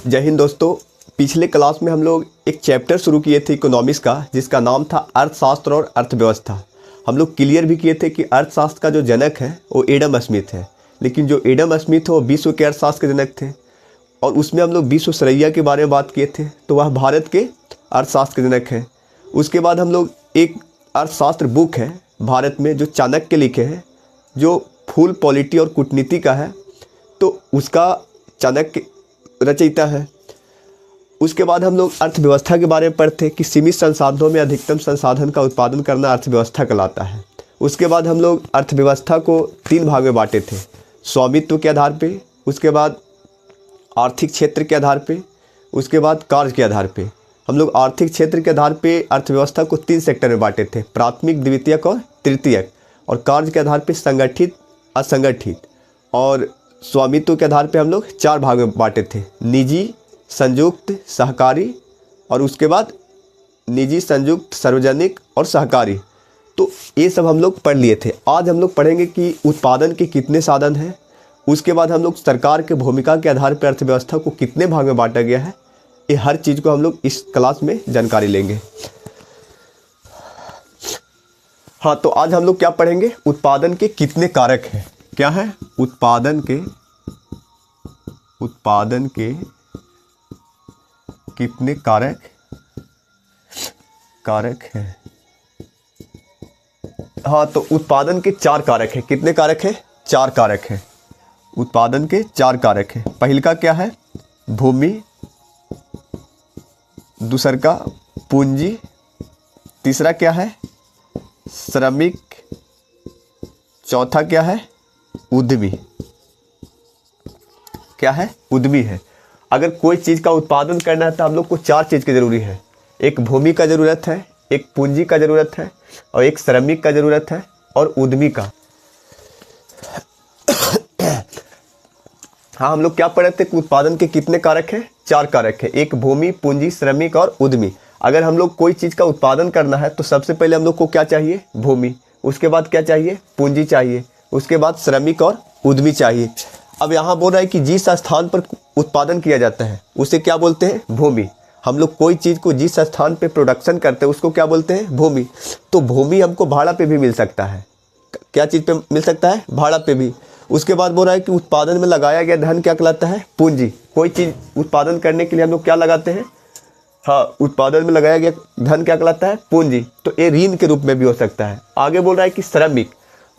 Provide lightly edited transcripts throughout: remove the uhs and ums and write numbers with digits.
जय हिंद दोस्तों। पिछले क्लास में हम लोग एक चैप्टर शुरू किए थे इकोनॉमिक्स का, जिसका नाम था अर्थशास्त्र और अर्थव्यवस्था। हम लोग क्लियर भी किए थे कि अर्थशास्त्र का जो जनक है वो एडम स्मिथ है, लेकिन जो एडम स्मिथ है वो विश्व के अर्थशास्त्र के जनक थे। और उसमें हम लोग विश्वेश्वरैया के बारे में बात किए थे, तो वह भारत के अर्थशास्त्र के जनक हैं। उसके बाद हम लोग एक अर्थशास्त्र बुक है भारत में जो चाणक्य लिखे हैं, जो फुल पॉलिटी और कूटनीति का है, तो उसका चाणक्य रचयिता है। उसके बाद हम लोग अर्थव्यवस्था के बारे में पढ़ते कि सीमित संसाधनों में अधिकतम संसाधन का उत्पादन करना अर्थव्यवस्था कहलाता है। उसके बाद हम लोग अर्थव्यवस्था को 3 भाग में बांटे थे, स्वामित्व के आधार पे, उसके बाद आर्थिक क्षेत्र के आधार पे, उसके बाद कार्य के आधार पे। हम लोग आर्थिक क्षेत्र के आधार पे अर्थव्यवस्था को 3 सेक्टर में बांटे थे, प्राथमिक, द्वितीयक और तृतीयक। और कार्य के आधार पे संगठित, असंगठित। और स्वामित्व के आधार पे हम लोग 4 भाग में बांटे थे, निजी, संयुक्त, सहकारी, और उसके बाद निजी, संयुक्त, सार्वजनिक और सहकारी। तो ये सब हम लोग पढ़ लिए थे। आज हम लोग पढ़ेंगे कि उत्पादन के कितने साधन हैं। उसके बाद हम लोग सरकार के भूमिका के आधार पर अर्थव्यवस्था को कितने भाग में बांटा गया है, ये हर चीज़ को हम लोग इस क्लास में जानकारी लेंगे। हाँ, तो आज हम लोग क्या पढ़ेंगे, उत्पादन के कितने कारक हैं। क्या है, उत्पादन के कितने कारक हैं। हाँ, तो उत्पादन के 4 कारक हैं। कितने कारक हैं? 4 कारक हैं। उत्पादन के 4 कारक हैं। पहले का क्या है, भूमि, दूसरा का पूंजी, तीसरा क्या है, श्रमिक, चौथा क्या है, उद्यमी। क्या है, उद्यमी है। अगर कोई चीज़ का उत्पादन करना है तो हम लोग को 4 चीज़ की ज़रूरी है। एक भूमि का ज़रूरत है, एक पूंजी का ज़रूरत है, और एक श्रमिक का ज़रूरत है, और उद्यमी का। हाँ, हम लोग क्या पढ़े थे कि उत्पादन के कितने कारक हैं? 4 कारक हैं। एक भूमि, पूंजी, श्रमिक और उद्यमी। अगर हम लोग कोई चीज़ का उत्पादन करना है तो सबसे पहले हम लोग को क्या चाहिए, भूमि। उसके बाद क्या चाहिए, पूंजी चाहिए। उसके बाद श्रमिक और उद्यमी चाहिए। अब यहाँ बोल रहा है कि जिस स्थान पर उत्पादन किया जाता है उसे क्या बोलते हैं, भूमि। हम लोग कोई चीज़ को जिस स्थान पे प्रोडक्शन करते हैं उसको क्या बोलते हैं, भूमि। तो भूमि हमको भाड़ा पे भी मिल सकता है। क्या चीज़ पे मिल सकता है, भाड़ा पे भी। उसके बाद बोल रहा है कि उत्पादन में लगाया गया धन क्या कहलाता है, पूंजी। कोई चीज़ उत्पादन करने के लिए हम लोग क्या लगाते हैं, हाँ, उत्पादन में लगाया गया धन क्या कहलाता है, पूंजी। तो ये ऋण के रूप में भी हो सकता है। आगे बोल रहा है कि श्रमिक,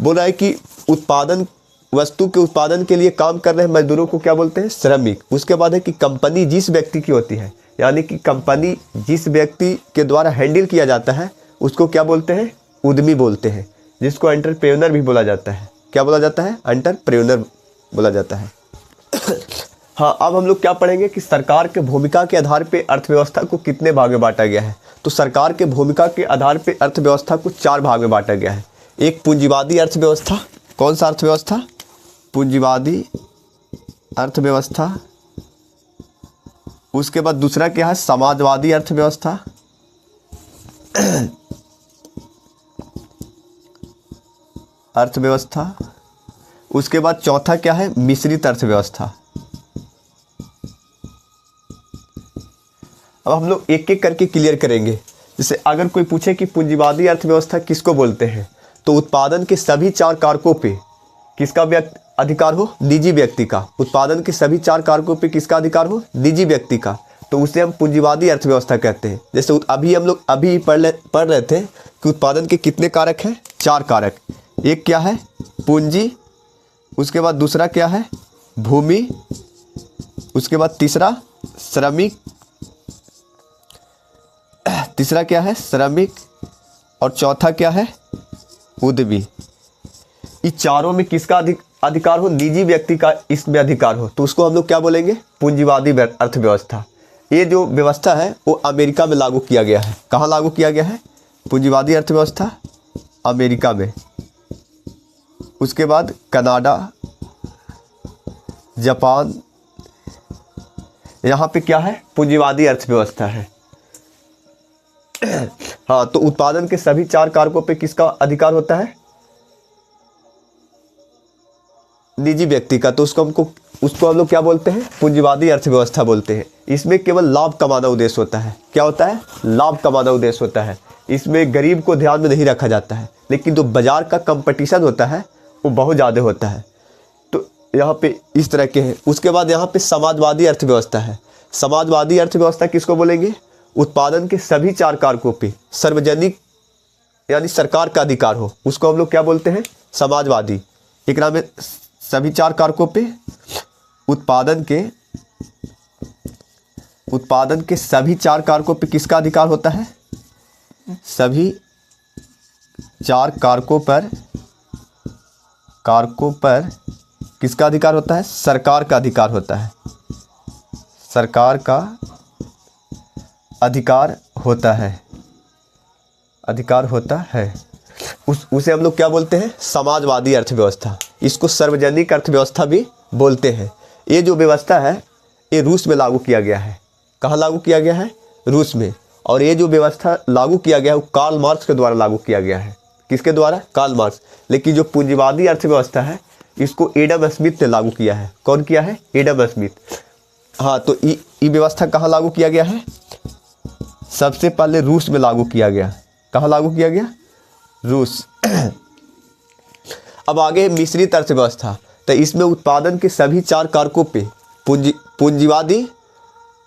बोल रहा है कि उत्पादन, वस्तु के उत्पादन के लिए काम कर रहे मजदूरों को क्या बोलते हैं, श्रमिक। उसके बाद है कि कंपनी जिस व्यक्ति की होती है, यानी कि कंपनी जिस व्यक्ति के द्वारा हैंडल किया जाता है उसको क्या बोलते हैं, उद्यमी बोलते हैं, जिसको एंटरप्रेन्योर भी बोला जाता है। क्या बोला जाता है, एंटरप्रेन्योर बोला जाता है। हाँ, अब हम लोग क्या पढ़ेंगे कि सरकार के भूमिका के आधार पे अर्थव्यवस्था को कितने भाग में बांटा गया है। तो सरकार के भूमिका के आधार पे अर्थव्यवस्था को 4 भाग में बांटा गया है। एक पूंजीवादी अर्थव्यवस्था। कौन सा अर्थव्यवस्था, पूंजीवादी अर्थव्यवस्था। उसके बाद दूसरा क्या है, समाजवादी अर्थव्यवस्था। उसके बाद चौथा क्या है, मिश्रित अर्थव्यवस्था। अब हम लोग एक एक करके क्लियर करेंगे। जैसे अगर कोई पूछे कि पूंजीवादी अर्थव्यवस्था किसको बोलते हैं, तो उत्पादन के सभी 4 कारकों पे किसका अधिकार हो, निजी व्यक्ति का। उत्पादन के सभी 4 कारकों पे किसका अधिकार हो, निजी व्यक्ति का। तो उसे हम पूंजीवादी अर्थव्यवस्था कहते हैं। जैसे अभी हम लोग पढ़ रहे थे कि उत्पादन के कितने कारक हैं, 4 कारक। एक क्या है, पूंजी। उसके बाद दूसरा क्या है, भूमि। उसके बाद तीसरा श्रमिक। तीसरा क्या है, श्रमिक। और चौथा क्या है, उद्यमी। इस चारों में किसका अधिकार हो, निजी व्यक्ति का इसमें अधिकार हो, तो उसको हम लोग क्या बोलेंगे, पूंजीवादी अर्थव्यवस्था। ये जो व्यवस्था है वो अमेरिका में लागू किया गया है। कहाँ लागू किया गया है, पूंजीवादी अर्थव्यवस्था, अमेरिका में। उसके बाद कनाडा, जापान, यहाँ पे क्या है, पूंजीवादी अर्थव्यवस्था है। हाँ, तो उत्पादन के सभी 4 कारकों पे किसका अधिकार होता है, निजी व्यक्ति का, तो उसको हम लोग क्या बोलते हैं, पूंजीवादी अर्थव्यवस्था बोलते हैं। इसमें केवल लाभ कमाना उद्देश्य होता है। क्या होता है, लाभ कमाना उद्देश्य होता है। इसमें गरीब को ध्यान में नहीं रखा जाता है, लेकिन जो बाजार का कंपटीशन होता है वो बहुत ज़्यादा होता है। तो यहाँ पे इस तरह के हैं। उसके बाद यहाँ पे समाजवादी अर्थव्यवस्था है। समाजवादी अर्थव्यवस्था किसको बोलेंगे, उत्पादन के सभी 4 कारकों पे सार्वजनिक यानी सरकार का अधिकार हो, उसको हम लोग क्या बोलते हैं, समाजवादी। एकरा में सभी 4 कारकों पे उत्पादन के सभी 4 कारकों पे किसका अधिकार होता है, सभी 4 कारकों पर किसका अधिकार होता है, सरकार का अधिकार होता है। सरकार का अधिकार होता है। उसे हम लोग क्या बोलते हैं, समाजवादी अर्थव्यवस्था। इसको सार्वजनिक अर्थव्यवस्था भी बोलते हैं। ये जो व्यवस्था है ये रूस में लागू किया गया है। कहाँ लागू किया गया है, रूस में। और ये जो व्यवस्था लागू किया गया है वो कार्ल मार्क्स के द्वारा लागू किया गया है। किसके द्वारा, कार्ल मार्क्स। लेकिन जो पूंजीवादी अर्थव्यवस्था है इसको एडम स्मिथ ने लागू किया है। कौन किया है, एडम स्मिथ। हाँ, तो ये व्यवस्था कहाँ लागू किया गया है, सबसे पहले रूस में लागू किया गया। कहाँ लागू किया गया, रूस। अब आगे मिश्रित अर्थव्यवस्था। तो इसमें उत्पादन के सभी 4 कारकों पे पूंजीवादी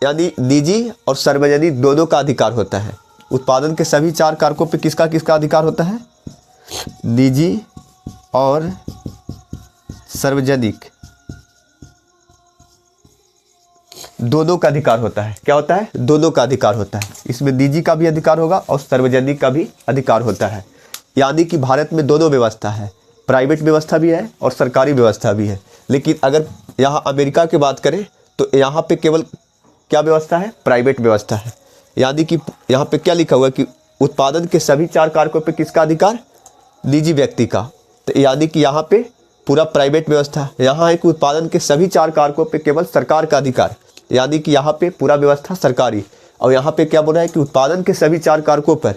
यानी निजी और सार्वजनिक दोनों का अधिकार होता है। उत्पादन के सभी 4 कारकों पे किसका किसका अधिकार होता है, निजी और सार्वजनिक दोनों का अधिकार होता है। क्या होता है, दोनों का अधिकार होता है। इसमें निजी का भी अधिकार होगा और सार्वजनिक का भी अधिकार होता है। यानी कि भारत में दोनों व्यवस्था है, प्राइवेट व्यवस्था भी है और सरकारी व्यवस्था भी है। लेकिन अगर यहाँ अमेरिका की बात करें तो यहाँ पे केवल क्या व्यवस्था है, प्राइवेट व्यवस्था है। यानी कि यहाँ पे क्या लिखा हुआ है कि उत्पादन के सभी 4 कारकों पे किसका अधिकार, निजी व्यक्ति का। तो यानी कि यहाँ पे पूरा प्राइवेट व्यवस्था, यहाँ है कि उत्पादन के सभी 4 कारकों पे केवल सरकार का अधिकार। यानी कि यहाँ पे पूरा व्यवस्था सरकारी। और यहाँ पे क्या बोल रहा है कि उत्पादन के सभी 4 कारकों पर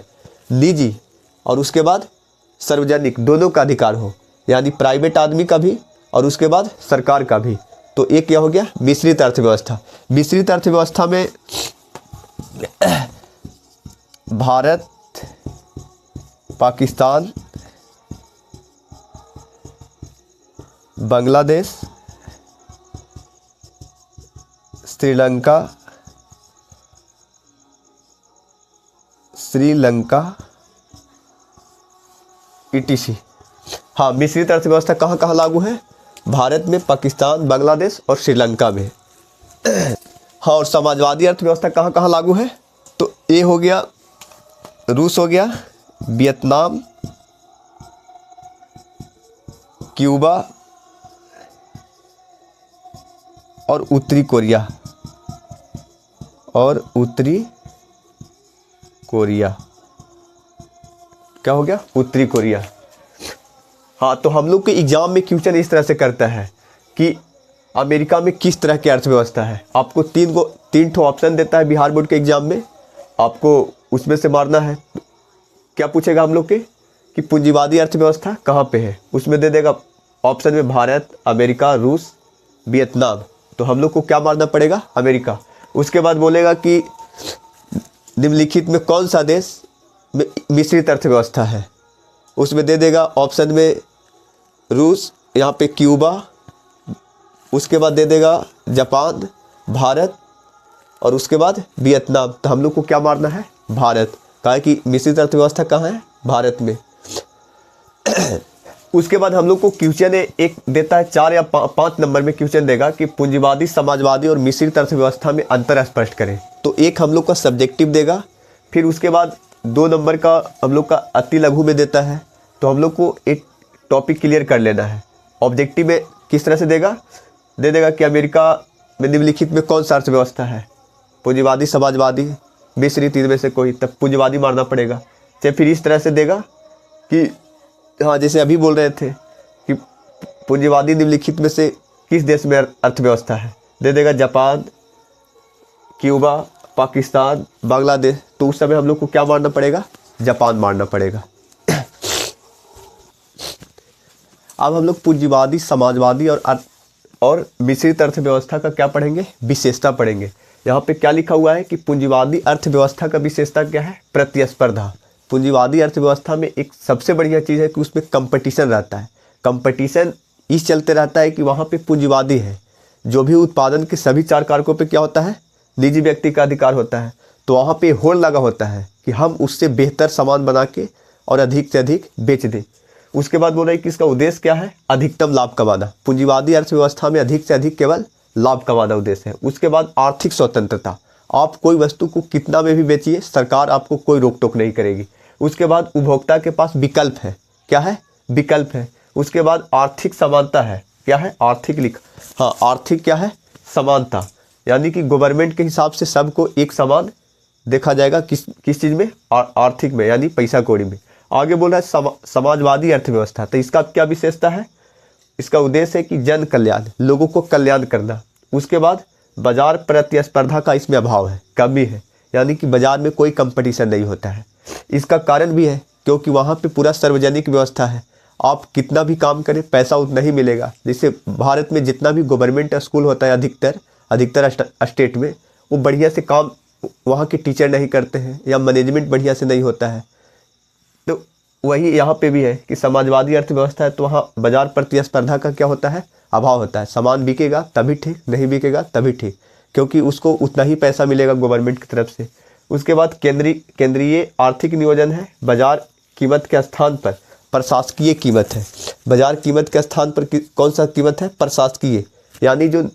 निजी और उसके बाद सार्वजनिक दोनों का अधिकार हो। यानी प्राइवेट आदमी का भी और उसके बाद सरकार का भी। तो एक क्या हो गया, मिश्रित अर्थव्यवस्था। मिश्रित अर्थव्यवस्था में भारत, पाकिस्तान, बांग्लादेश, श्रीलंका ETC। हाँ, मिश्रित अर्थव्यवस्था कहाँ कहाँ लागू है, भारत में, पाकिस्तान, बांग्लादेश और श्रीलंका में। हाँ, और समाजवादी अर्थव्यवस्था कहाँ कहाँ लागू है, तो ये हो गया, रूस हो गया, वियतनाम, क्यूबा और उत्तरी कोरिया। क्या हो गया, उत्तरी कोरिया। हाँ, तो हम लोग के एग्जाम में क्वेश्चन इस तरह से करता है कि अमेरिका में किस तरह की अर्थव्यवस्था है। आपको 3 ठो ऑप्शन देता है बिहार बोर्ड के एग्जाम में, आपको उसमें से मारना है। क्या पूछेगा हम लोग के कि पूंजीवादी अर्थव्यवस्था कहाँ पे है, उसमें दे देगा ऑप्शन में भारत, अमेरिका, रूस, वियतनाम। तो हम लोग को क्या मारना पड़ेगा, अमेरिका। उसके बाद बोलेगा कि निम्नलिखित में कौन सा देश में मिश्रित अर्थव्यवस्था है, उसमें दे देगा ऑप्शन में रूस, यहाँ पे क्यूबा, उसके बाद दे देगा जापान, भारत और उसके बाद वियतनाम। तो हम लोग को क्या मारना है, भारत। कहा है कि मिश्रित अर्थव्यवस्था कहाँ है, भारत में। उसके बाद हम लोग को क्वेश्चन एक देता है 4 या 5 नंबर में क्वेश्चन देगा कि पूंजीवादी, समाजवादी और मिश्रित अर्थव्यवस्था में अंतर स्पष्ट करें। तो एक हम लोग का सब्जेक्टिव देगा, फिर उसके बाद 2 नंबर का हम लोग का अति लघु में देता है। तो हम लोग को एक टॉपिक क्लियर कर लेना है। ऑब्जेक्टिव में किस तरह से देगा, दे देगा कि अमेरिका में निम्नलिखित में कौन सा अर्थव्यवस्था है, पूंजीवादी, समाजवादी, मिश्रित, इनमें से कोई, तब पूंजीवादी मारना पड़ेगा। चाहे फिर इस तरह से देगा कि हाँ, जैसे अभी बोल रहे थे कि पूंजीवादी निम्नलिखित में से किस देश में अर्थव्यवस्था है, दे देगा जापान, क्यूबा, पाकिस्तान, बांग्लादेश। तो उस समय हम लोग को क्या मारना पड़ेगा, जापान मारना पड़ेगा। अब हम लोग पूंजीवादी, समाजवादी और मिश्रित अर्थव्यवस्था का क्या पढ़ेंगे, विशेषता पढ़ेंगे। यहाँ पे क्या लिखा हुआ है कि पूंजीवादी अर्थव्यवस्था का विशेषता क्या है, प्रतिस्पर्धा। पूंजीवादी अर्थव्यवस्था में एक सबसे बढ़िया चीज़ है कि उसमें कंपटीशन रहता है। कंपटीशन इस चलते रहता है कि वहाँ पे पूंजीवादी है, जो भी उत्पादन के सभी 4 कारकों पे क्या होता है, निजी व्यक्ति का अधिकार होता है। तो वहाँ पे होड़ लगा होता है कि हम उससे बेहतर सामान बना के और अधिक से अधिक बेच दें। उसके बाद बोल रहे हैं कि इसका उद्देश्य क्या है, अधिकतम लाभ कमाना। पूंजीवादी अर्थव्यवस्था में अधिक से अधिक केवल लाभ कमाना उद्देश्य है। उसके बाद आर्थिक स्वतंत्रता, आप कोई वस्तु को कितना में भी बेचिए, सरकार आपको कोई रोक टोक नहीं करेगी। उसके बाद उपभोक्ता के पास विकल्प है, क्या है, विकल्प है। उसके बाद आर्थिक समानता है, क्या है, आर्थिक क्या है, समानता, यानी कि गवर्नमेंट के हिसाब से सबको एक समान देखा जाएगा। किस चीज़ में, आर्थिक में, यानी पैसा कौड़ी में। आगे बोल रहा है समाजवादी अर्थव्यवस्था, तो इसका क्या विशेषता है, इसका उद्देश्य है कि जन कल्याण, लोगों को कल्याण करना। उसके बाद बाजार प्रतिस्पर्धा का इसमें अभाव है, कमी है, यानी कि बाजार में कोई कंपटीशन नहीं होता है। इसका कारण भी है क्योंकि वहाँ पे पूरा सार्वजनिक व्यवस्था है, आप कितना भी काम करें पैसा उतना ही मिलेगा। जैसे भारत में जितना भी गवर्नमेंट स्कूल होता है अधिकतर स्टेट में, वो बढ़िया से काम वहाँ के टीचर नहीं करते हैं या मैनेजमेंट बढ़िया से नहीं होता है। तो वही यहाँ पे भी है कि समाजवादी अर्थव्यवस्था है तो वहाँ बाजार प्रतिस्पर्धा का क्या होता है, अभाव होता है। सामान बिकेगा तभी ठीक, नहीं बिकेगा तभी ठीक, क्योंकि उसको उतना ही पैसा मिलेगा गवर्नमेंट की तरफ से। उसके बाद केंद्रीय आर्थिक नियोजन है, बाजार कीमत के स्थान पर प्रशासकीय कीमत है। बाजार कीमत के स्थान पर कौन सा कीमत है, प्रशासकीय, यानी जो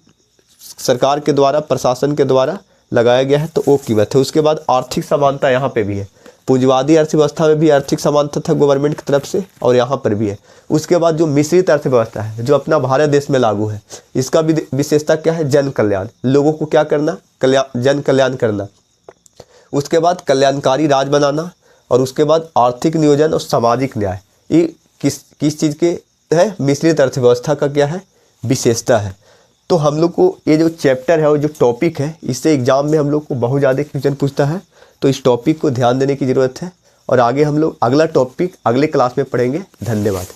सरकार के द्वारा, प्रशासन के द्वारा लगाया गया है तो वो कीमत है। उसके बाद आर्थिक समानता यहाँ पे भी है, पूंजीवादी अर्थव्यवस्था में भी आर्थिक समानता था गवर्नमेंट की तरफ से और यहाँ पर भी है। उसके बाद जो मिश्रित अर्थव्यवस्था है जो अपना भारत देश में लागू है, इसका भी विशेषता क्या है, जन कल्याण, लोगों को क्या करना, जन कल्याण करना। उसके बाद कल्याणकारी राज बनाना और उसके बाद आर्थिक नियोजन और सामाजिक न्याय। ये किस चीज़ के है, मिश्रित अर्थव्यवस्था का क्या है, विशेषता है। तो हम लोग को ये जो चैप्टर है और जो टॉपिक है, इससे एग्जाम में हम लोग को बहुत ज़्यादा क्वेश्चन पूछता है, तो इस टॉपिक को ध्यान देने की ज़रूरत है। और आगे हम लोग अगला टॉपिक अगले क्लास में पढ़ेंगे। धन्यवाद।